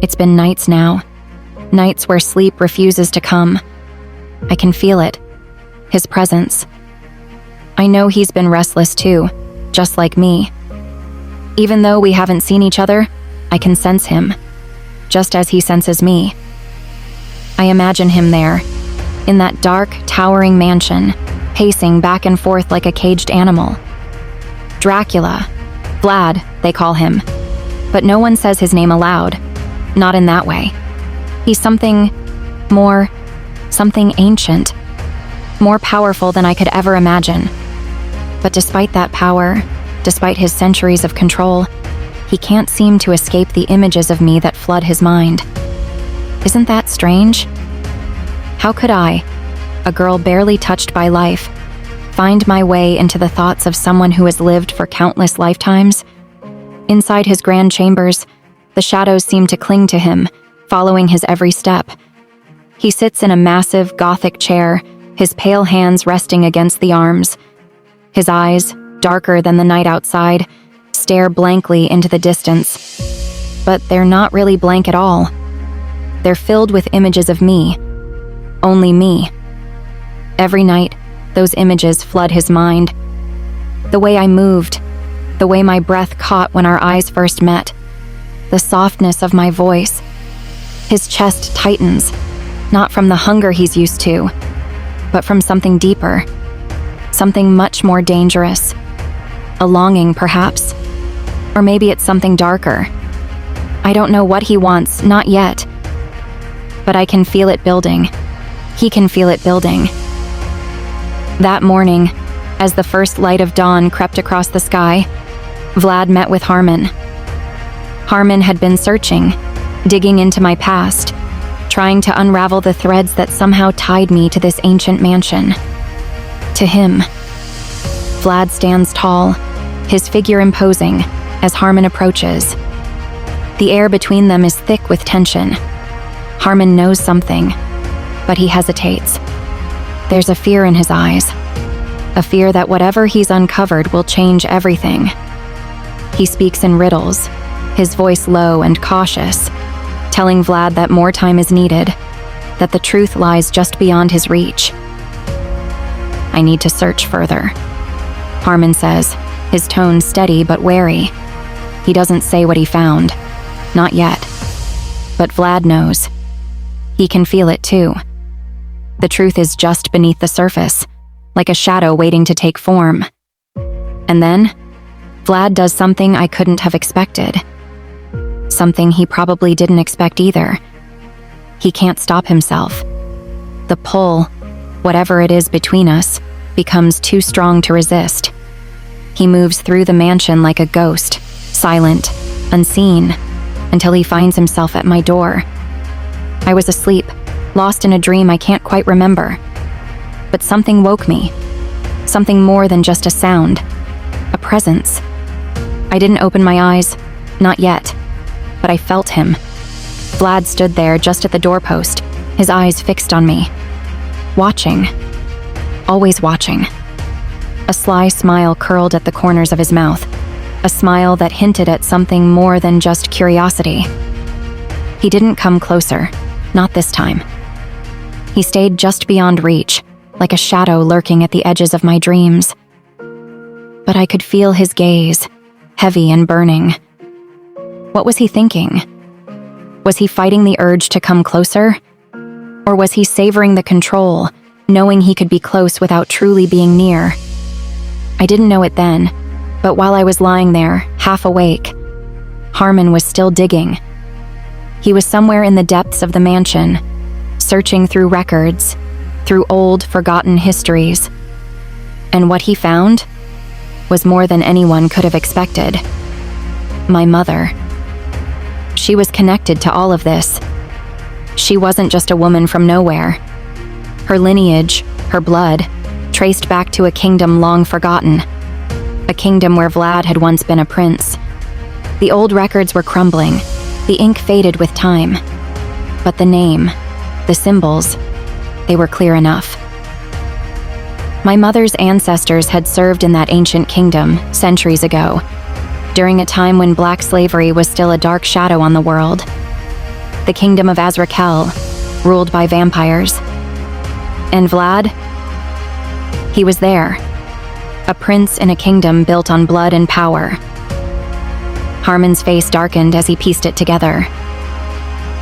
It's been nights now. Nights where sleep refuses to come. I can feel it. His presence. I know he's been restless too, just like me. Even though we haven't seen each other, I can sense him, just as he senses me. I imagine him there, in that dark, towering mansion, pacing back and forth like a caged animal. Dracula. Vlad, they call him. But no one says his name aloud. Not in that way. He's something ancient. More powerful than I could ever imagine. But despite that power, despite his centuries of control, he can't seem to escape the images of me that flood his mind. Isn't that strange? How could I, a girl barely touched by life, find my way into the thoughts of someone who has lived for countless lifetimes? Inside his grand chambers, the shadows seem to cling to him, following his every step. He sits in a massive, Gothic chair, his pale hands resting against the arms. His eyes, darker than the night outside, stare blankly into the distance. But they're not really blank at all. They're filled with images of me. Only me. Every night, those images flood his mind. The way I moved, the way my breath caught when our eyes first met, the softness of my voice. His chest tightens, not from the hunger he's used to, but from something deeper, something much more dangerous. A longing, perhaps. Or maybe it's something darker. I don't know what he wants, not yet. But I can feel it building. He can feel it building. That morning, as the first light of dawn crept across the sky, Vlad met with Harman. Harman had been searching, digging into my past, trying to unravel the threads that somehow tied me to this ancient mansion. To him. Vlad stands tall, his figure imposing, as Harman approaches. The air between them is thick with tension. Harman knows something, but he hesitates. There's a fear in his eyes, a fear that whatever he's uncovered will change everything. He speaks in riddles, his voice low and cautious, telling Vlad that more time is needed, that the truth lies just beyond his reach. I need to search further, Harman says, his tone steady but wary. He doesn't say what he found, not yet. But Vlad knows. He can feel it too. The truth is just beneath the surface, like a shadow waiting to take form. And then, Vlad does something I couldn't have expected. Something he probably didn't expect either. He can't stop himself. The pull, whatever it is between us, becomes too strong to resist. He moves through the mansion like a ghost, silent, unseen, until he finds himself at my door. I was asleep, lost in a dream I can't quite remember. But something woke me. Something more than just a sound. A presence. I didn't open my eyes, not yet. But I felt him. Vlad stood there just at the doorpost, his eyes fixed on me. Watching. Always watching. A sly smile curled at the corners of his mouth. A smile that hinted at something more than just curiosity. He didn't come closer. Not this time. He stayed just beyond reach, like a shadow lurking at the edges of my dreams. But I could feel his gaze, heavy and burning. What was he thinking? Was he fighting the urge to come closer? Or was he savoring the control, knowing he could be close without truly being near? I didn't know it then, but while I was lying there, half awake, Harman was still digging. He was somewhere in the depths of the mansion, searching through records, through old, forgotten histories. And what he found was more than anyone could have expected. My mother. She was connected to all of this. She wasn't just a woman from nowhere. Her lineage, her blood, traced back to a kingdom long forgotten. A kingdom where Vlad had once been a prince. The old records were crumbling, the ink faded with time. But the name, the symbols, they were clear enough. My mother's ancestors had served in that ancient kingdom centuries ago, during a time when black slavery was still a dark shadow on the world. the kingdom of Azrakel, ruled by vampires. And Vlad? He was there, a prince in a kingdom built on blood and power. Harman's face darkened as he pieced it together.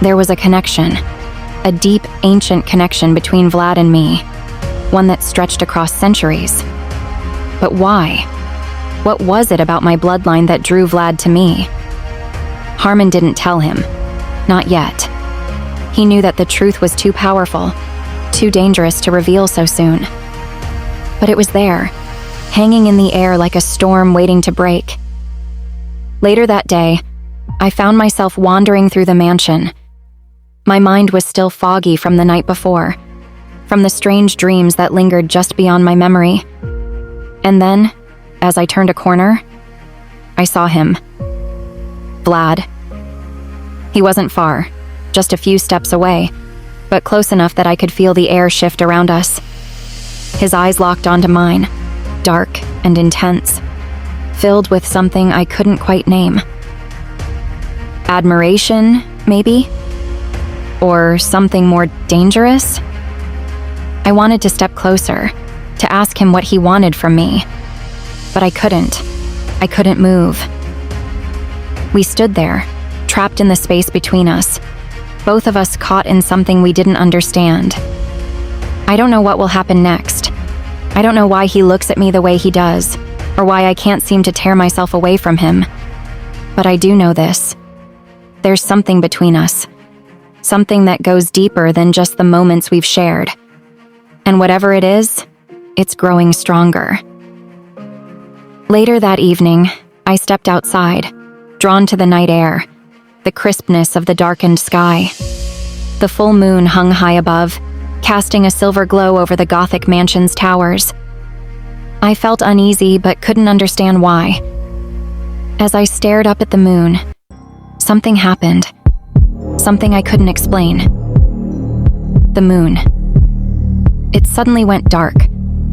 There was a connection, a deep, ancient connection between Vlad and me, one that stretched across centuries. But why? What was it about my bloodline that drew Vlad to me? Harman didn't tell him. Not yet. He knew that the truth was too powerful, too dangerous to reveal so soon. But it was there, hanging in the air like a storm waiting to break. Later that day, I found myself wandering through the mansion. My mind was still foggy from the night before, from the strange dreams that lingered just beyond my memory. And then, as I turned a corner, I saw him. Vlad. He wasn't far, just a few steps away, but close enough that I could feel the air shift around us. His eyes locked onto mine, dark and intense, filled with something I couldn't quite name. Admiration, maybe? Or something more dangerous? I wanted to step closer, to ask him what he wanted from me. But I couldn't. I couldn't move. We stood there, trapped in the space between us, both of us caught in something we didn't understand. I don't know what will happen next. I don't know why he looks at me the way he does, or why I can't seem to tear myself away from him. But I do know this. There's something between us. Something that goes deeper than just the moments we've shared. And whatever it is, it's growing stronger. Later that evening, I stepped outside, drawn to the night air, the crispness of the darkened sky. The full moon hung high above, casting a silver glow over the Gothic mansion's towers. I felt uneasy but couldn't understand why. As I stared up at the moon, something happened. Something I couldn't explain. The moon. It suddenly went dark,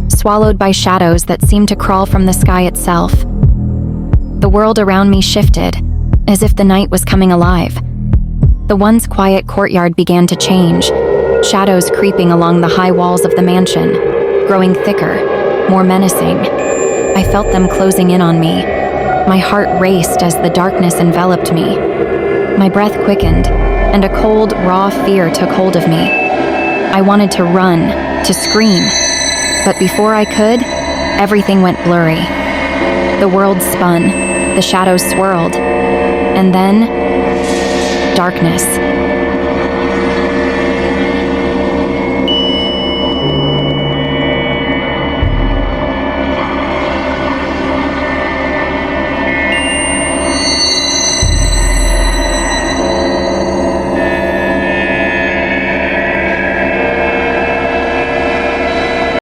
swallowed by shadows that seemed to crawl from the sky itself. The world around me shifted, as if the night was coming alive. The once quiet courtyard began to change, shadows creeping along the high walls of the mansion, growing thicker, more menacing. I felt them closing in on me. My heart raced as the darkness enveloped me. My breath quickened, and a cold, raw fear took hold of me. I wanted to run, to scream, but before I could, everything went blurry. The world spun, the shadows swirled, and then, darkness.